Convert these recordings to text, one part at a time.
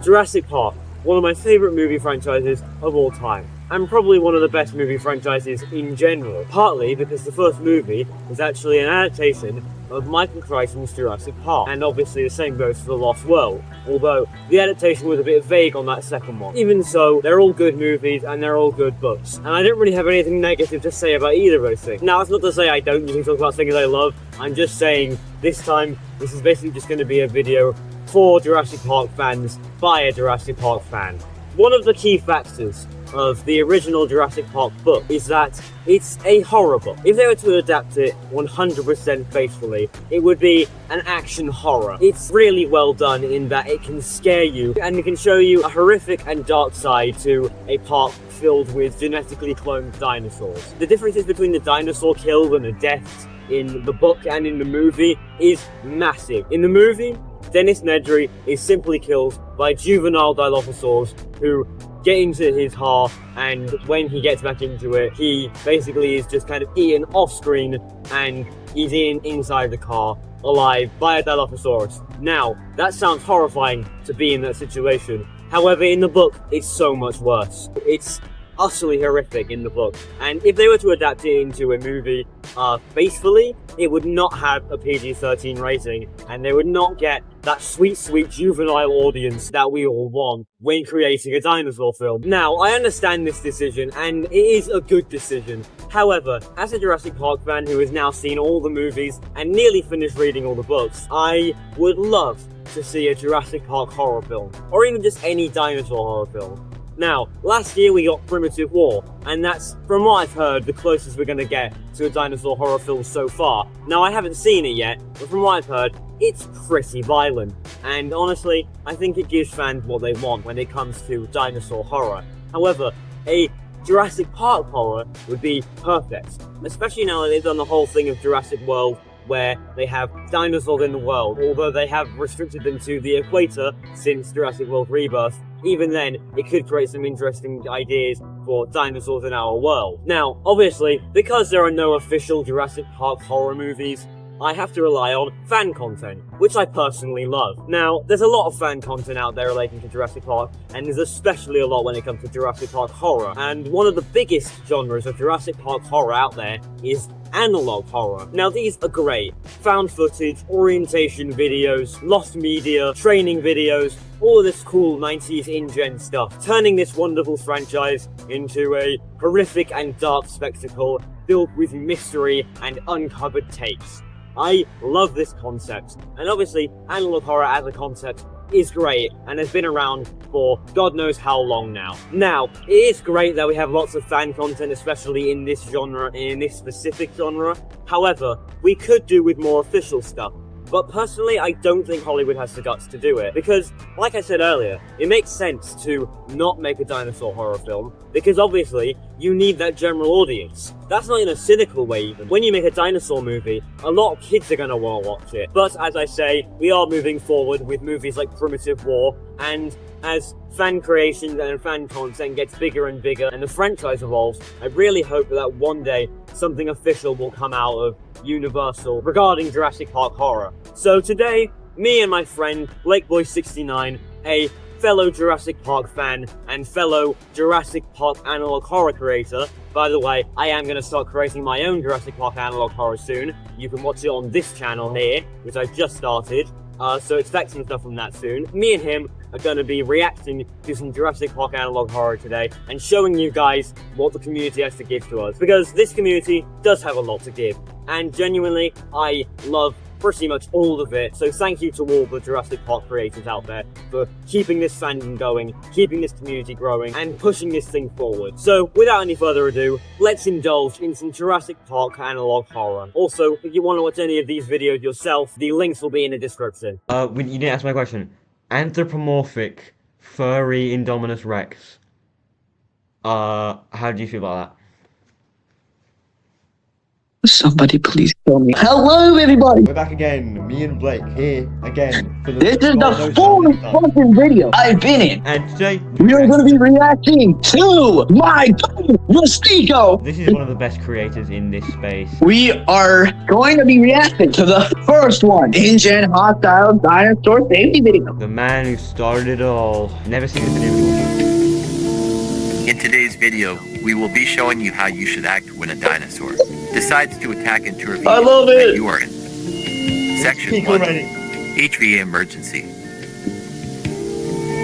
Jurassic Park, one of my favourite movie franchises of all time, and probably one of the best movie franchises in general, partly because the first movie is actually an adaptation of Michael Crichton's Jurassic Park, and obviously the same goes for The Lost World, although the adaptation was a bit vague on that second one. Even so, they're all good movies and they're all good books, and I don't really have anything negative to say about either of those things. Now, that's not to say I don't usually talk about things I love, I'm just saying this time this is basically just going to be a video for Jurassic Park fans by a Jurassic Park fan. One of the key factors of the original Jurassic Park book is that it's a horror book. If they were to adapt it 100% faithfully, it would be an action horror. It's really well done in that it can scare you and it can show you a horrific and dark side to a park filled with genetically cloned dinosaurs. The differences between the dinosaur kills and the deaths in the book and in the movie is massive. In the movie, Dennis Nedry is simply killed by juvenile Dilophosaurs who get into his heart, and when he gets back into it, he basically is just kind of eaten off screen and he's inside the car alive by a Dilophosaurus. Now, that sounds horrifying to be in that situation. However, in the book, it's so much worse. It's utterly horrific in the book, and if they were to adapt it into a movie faithfully, it would not have a PG-13 rating, and they would not get that sweet juvenile audience that we all want when creating a dinosaur film. Now, I understand this decision, and it is a good decision. However, as a Jurassic Park fan who has now seen all the movies and nearly finished reading all the books, I would love to see a Jurassic Park horror film, or even just any dinosaur horror film. Now, last year we got Primitive War, and that's, from what I've heard, the closest we're going to get to a dinosaur horror film so far. Now, I haven't seen it yet, but from what I've heard, it's pretty violent. And honestly, I think it gives fans what they want when it comes to dinosaur horror. However, a Jurassic Park horror would be perfect, especially now that they've done the whole thing of Jurassic World, where they have dinosaurs in the world, although they have restricted them to the equator since Jurassic World Rebirth. Even then, it could create some interesting ideas for dinosaurs in our world. Now, obviously, because there are no official Jurassic Park horror movies, I have to rely on fan content, which I personally love. Now, there's a lot of fan content out there relating to Jurassic Park, and there's especially a lot when it comes to Jurassic Park horror. And one of the biggest genres of Jurassic Park horror out there is Analogue horror. Now, these are great. Found footage, orientation videos, lost media, training videos, all of this cool 90s in-gen stuff, turning this wonderful franchise into a horrific and dark spectacle filled with mystery and uncovered takes. I love this concept, and obviously, Analogue horror as a concept is great, and has been around for God knows how long now. Now, it is great that we have lots of fan content, especially in this genre, in this specific genre. However, we could do with more official stuff. But personally, I don't think Hollywood has the guts to do it, because, like I said earlier, it makes sense to not make a dinosaur horror film, because obviously, you need that general audience. That's not in a cynical way even. When you make a dinosaur movie, a lot of kids are gonna wanna watch it. But as I say, we are moving forward with movies like Primitive War, and as fan creation and fan content gets bigger and bigger and the franchise evolves, I really hope that one day something official will come out of Universal regarding Jurassic Park horror. So today, me and my friend Blakeboy69, a fellow Jurassic Park fan and fellow Jurassic Park Analogue horror creator. By the way, I am going to start creating my own Jurassic Park Analogue horror soon. You can watch it on this channel here, which I just started. So expect some stuff from that soon. Me and him are going to be reacting to some Jurassic Park Analogue horror today and showing you guys what the community has to give to us. Because this community does have a lot to give. And genuinely, I love pretty much all of it. So thank you to all the Jurassic Park creators out there for keeping this fandom going, keeping this community growing, and pushing this thing forward. So without any further ado, let's indulge in some Jurassic Park Analogue horror. Also, if you want to watch any of these videos yourself, the links will be in the description. You didn't ask my question. Anthropomorphic, furry Indominus Rex. How do you feel about that? Somebody please kill me. Hello, everybody. We're back again, me and Blake here again. For This is the fourth fucking video I've been in. And today We are going to be reacting to my Rostiko. This is one of the best creators in this space. We are going to be reacting to the first one, in-gen hostile dinosaur safety video. The man who started it all. Never seen this video before. In today's video, we will be showing you how you should act when a dinosaur decides to attack into a I love vehicle it. that you are in. Section 1, HVA emergency.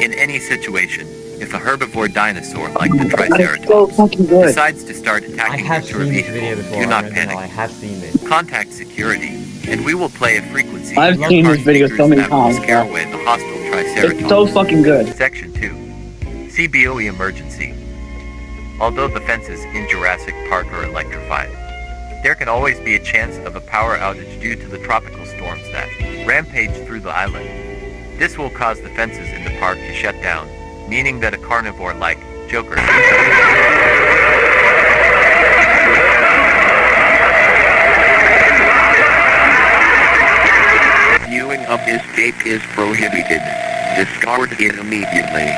In any situation, if a herbivore dinosaur like the That is so Triceratops fucking good. decides to start I attacking have into a seen this video vehicle, before. do not I panic. have seen this. Contact security, and we will play a frequency. I've of seen car this video so speakers many that will times, scare bro. away the hostile Triceratops. It's so fucking good. Section 2, CBOE emergency. Although the fences in Jurassic Park are electrified, there can always be a chance of a power outage due to the tropical storms that rampage through the island. This will cause the fences in the park to shut down, meaning that a carnivore like Joker viewing of escape is prohibited. Discard it immediately.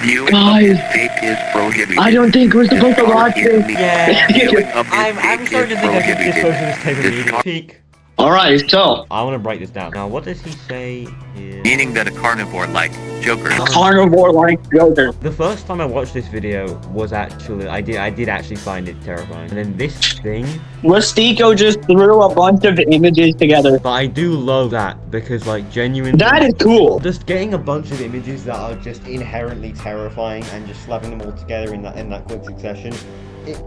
Viewing Guys, of escape is prohibited. I don't think we're supposed to watch this. Yeah. Viewing of I'm escape starting to is think I should just go to prohibited. this type of video. Peak. Alright, so, I want to break this down. Now, what does he say here? Meaning that a carnivore like Joker carnivore like Joker. The first time I watched this video was actually, I did actually find it terrifying. And then this thing, Rostiko just threw a bunch of images together. but I do love that because like genuinely, That is cool. just getting a bunch of images that are just inherently terrifying and just slapping them all together in that quick succession.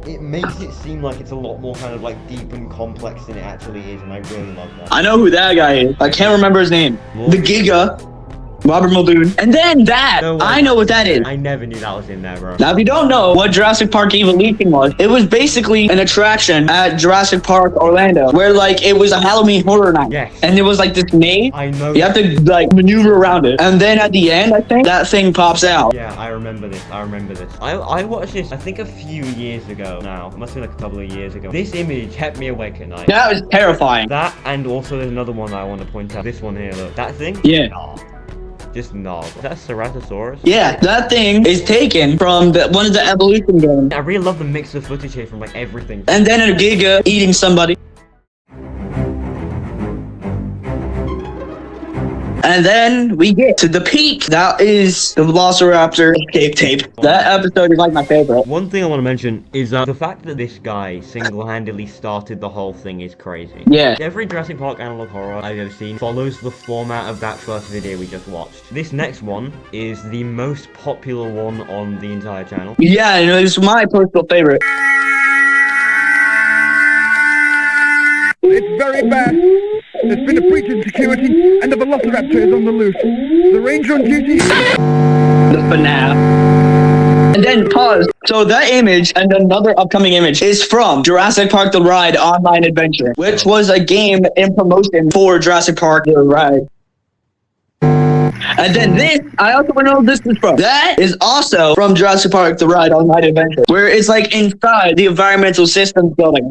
It makes it seem like it's a lot more kind of like deep and complex than it actually is, and I really love that. I know who that guy is. I can't remember his name. The Giga, Robert Muldoon. And then that, No way. I know what that is. I never knew that was in there, bro. Now, if you don't know what Jurassic Park Evolution was, it was basically an attraction at Jurassic Park Orlando, where like it was a Halloween horror night. Yes. And there was like this maze. I know. You have to like maneuver around it. And then at the end, I think, that thing pops out. Yeah, I remember this. I watched this, I think a few years ago now. It must be like a couple of years ago. This image kept me awake at night. That was terrifying. That, and also there's another one that I want to point out. This one here, look. That thing? Yeah. Nah. Just no. Is that a Ceratosaurus? Yeah, that thing is taken from one of the evolution games. I really love the mix of footage here from like everything. And then a Giga eating somebody. And then we get to the peak. That is the Velociraptor escape tape. That episode is like my favorite. One thing I want to mention is that the fact that this guy single-handedly started the whole thing is crazy. Yeah. Every Jurassic Park analog horror I've ever seen follows the format of that first video we just watched. This next one is the most popular one on the entire channel. Yeah, and it was my personal favorite. It's very bad. There's been a breach in security, and the Velociraptor is on the loose. The ranger on duty. The FNAF. And then pause. So that image and another upcoming image is from Jurassic Park The Ride Online Adventure, which was a game in promotion for Jurassic Park The Ride. And then this, I also want to know what this is from. That is also from Jurassic Park The Ride Online Adventure, where it's like inside the environmental systems building.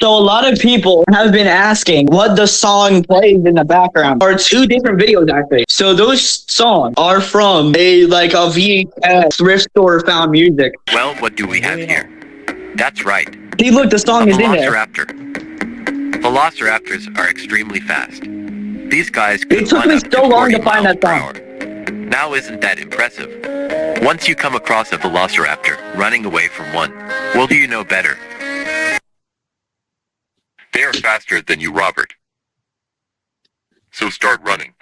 So a lot of people have been asking what the song plays in the background, or two different videos actually. So those songs are from a VHS thrift store found music. Well, what do we have here? That's right. See, look, the A song is in there. velociraptor. Velociraptors are extremely fast. These guys could It took run me up so long 40 to find miles that per song. hour. Now isn't that impressive? Once you come across a velociraptor running away from one, well, do you know better? They are faster than you, Robert. So start running.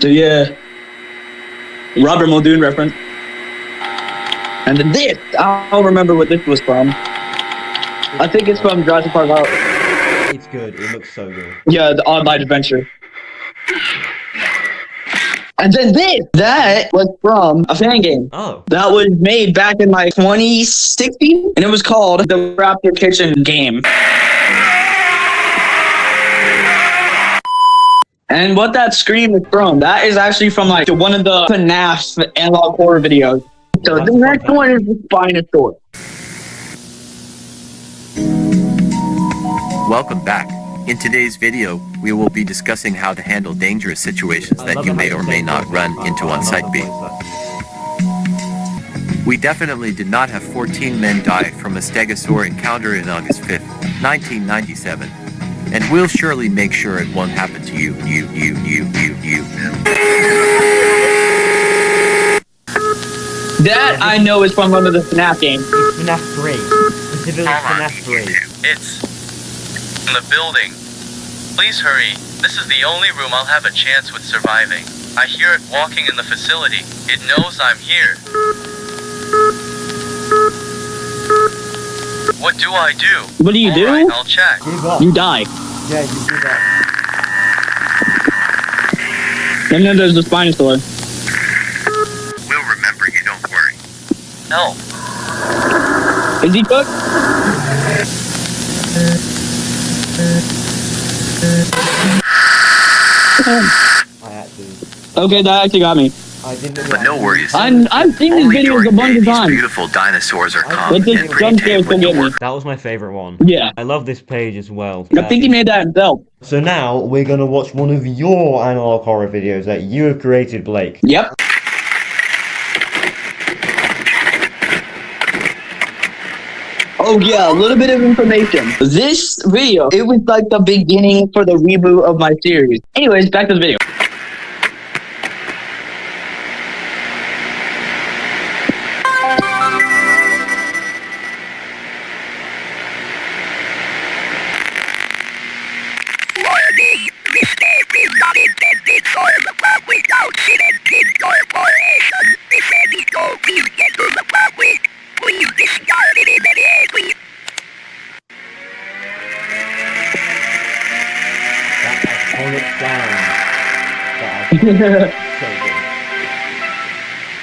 So yeah, Robert Muldoon reference. And then this, I don't remember what this was from. I think it's from Jurassic Park. It's good. It looks so good. Yeah, the online adventure. And then this, that was from a fan game. Oh. That was made back in 2016, and it was called the Raptor Kitchen game. And what that scream is from, that is actually from like one of the FNAF analog horror videos. So the next one is the Spinosaurus. Welcome back. In today's video, we will be discussing how to handle dangerous situations that you may or may not run into on Site B. We definitely did not have 14 men die from a stegosaur encounter in August 5th, 1997. And we'll surely make sure it won't happen to you. That I know is from one of the FNAF games. It's FNAF 3. Specifically FNAF 3. It's in the building. Please hurry. This is the only room I'll have a chance with surviving. I hear it walking in the facility. It knows I'm here. What do I do? What do you do? Alright, I'll check. Give up. You die. Yeah, you do that. And then there's the Spinosaur. We'll remember you, don't worry. Help. Is he cooked? I actually... Okay, that actually got me. I didn't... But no worries. I've seen these Only videos during a bunch of these times. beautiful dinosaurs are But common this and pretty jump scare tame when still you get me. work. That was my favorite one. Yeah. I love this page as well. I think he made that himself. So now, we're gonna watch one of your analog horror videos that you have created, Blake. Yep. Oh yeah, a little bit of information. This video, it was like the beginning for the reboot of my series. Anyways, back to the video.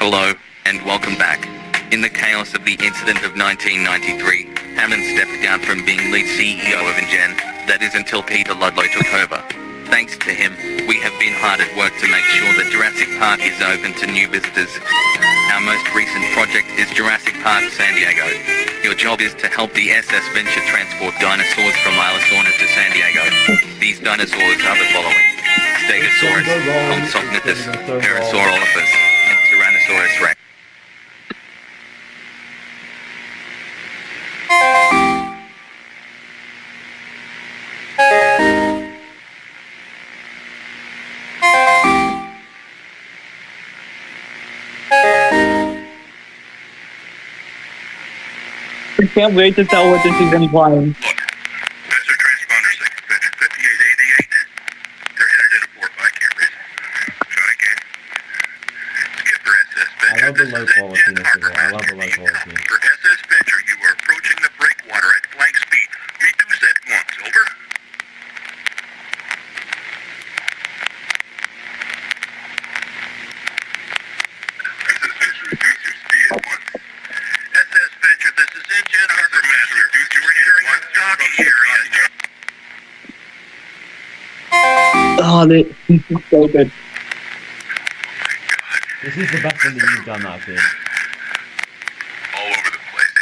Hello, and welcome back. In the chaos of the incident of 1993, Hammond stepped down from being lead CEO of InGen, that is until Peter Ludlow took over. Thanks to him, we have been hard at work to make sure that Jurassic Park is open to new visitors. Our most recent project is Jurassic Park San Diego. Your job is to help the SS Venture transport dinosaurs from Isla to San Diego. These dinosaurs are the following: Stegosaurus, Compsognathus, Parasaurolophus, and Tyrannosaurus rex. I can't wait to tell what this is implying. Look, that's their transponder signature, 5888. They're headed into Fort by cameras. Shot again. Skipper SS I Venture. love the low qualityness of it. I love the low quality. For SS Venture, you are approaching the breakwater at flank speed. Reduce at once. Over. SS Venture, reduce your speed at once. SS Venture, this is InGen Harbor Master. Reduce your speed at once. Docking area. Oh, this is so good. This is the best thing that you've done, I think. All over the place.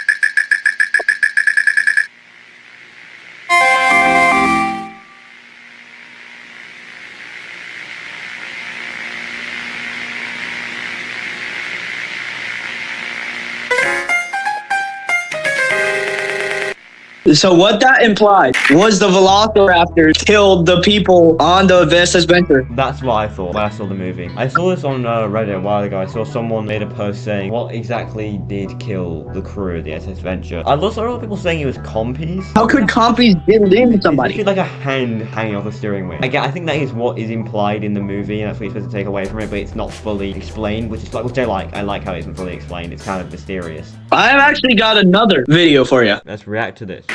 So what that implied was the Velociraptor killed the people on the VSS Venture. That's what I thought when I saw the movie. I saw this on Reddit a while ago. I saw someone made a post saying what exactly did kill the crew of the SS Venture. I also saw a lot of people saying it was compies. How could compies build in It's somebody? literally like a hand hanging off the steering wheel. I think that is what is implied in the movie, and that's what you're supposed to take away from it, but it's not fully explained, which I like. I like how it isn't fully explained. It's kind of mysterious. I've actually got another video for you. Let's react to this.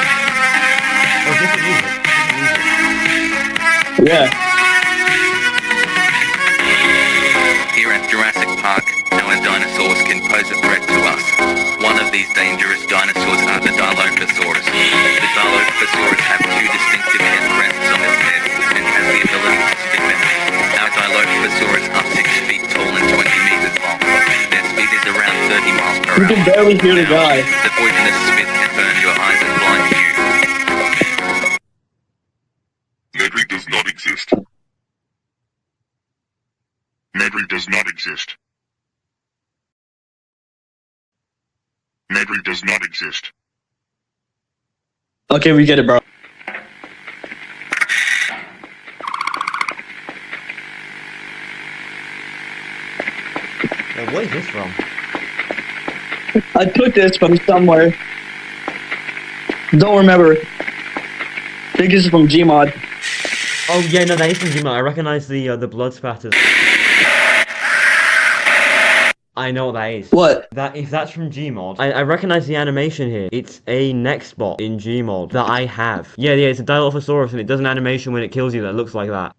Oh, different music. Yeah. Here at Jurassic Park, our dinosaurs can pose a threat to us. One of these dangerous dinosaurs are the Dilophosaurus. The Dilophosaurus have two distinctive head crests on its head and has the ability to spit venom. Our Dilophosaurus are 6 feet tall and 20 meters long. Their speed is around 30 miles per hour. You can barely hear the guy. The poisonous spit can burn your eyes and blind you. Nedry does not exist. Nedry does not exist. Nedry does not exist. Okay, we get it, bro. Wait, what is this from? I took this from somewhere. Don't remember. I think this is from Gmod. Oh yeah, no, that is from Gmod. I recognize the blood spatters. I know what that is. What? If that's from Gmod, I recognize the animation here. It's a next bot in Gmod that I have. Yeah, it's a Dilophosaurus and it does an animation when it kills you that looks like that.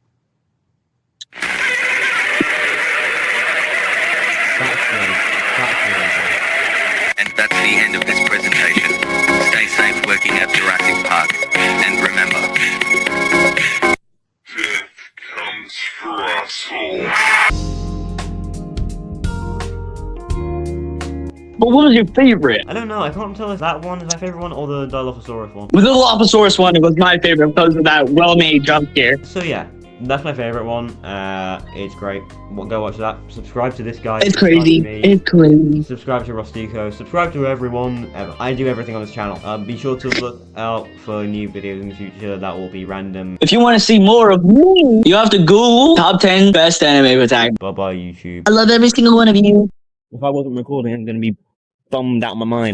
And that's the end of this presentation. Stay safe working at Jurassic Park. And remember, Death comes for us all. But what was your favorite? I don't know, I can't tell if that one is my favorite one or the Dilophosaurus one. With the Dilophosaurus one, it was my favorite because of that well-made jump scare. So yeah, that's my favorite one. It's great. Go watch that. Subscribe to this guy. It's subscribe crazy. to me, It's crazy. Subscribe to Rostiko. Subscribe to everyone. I do everything on this channel. Be sure to look out for new videos in the future that will be random. If you want to see more of me, you have to Google top 10 best anime protagonist. Bye bye YouTube. I love every single one of you. If I wasn't recording, I'm gonna be bummed out of my mind.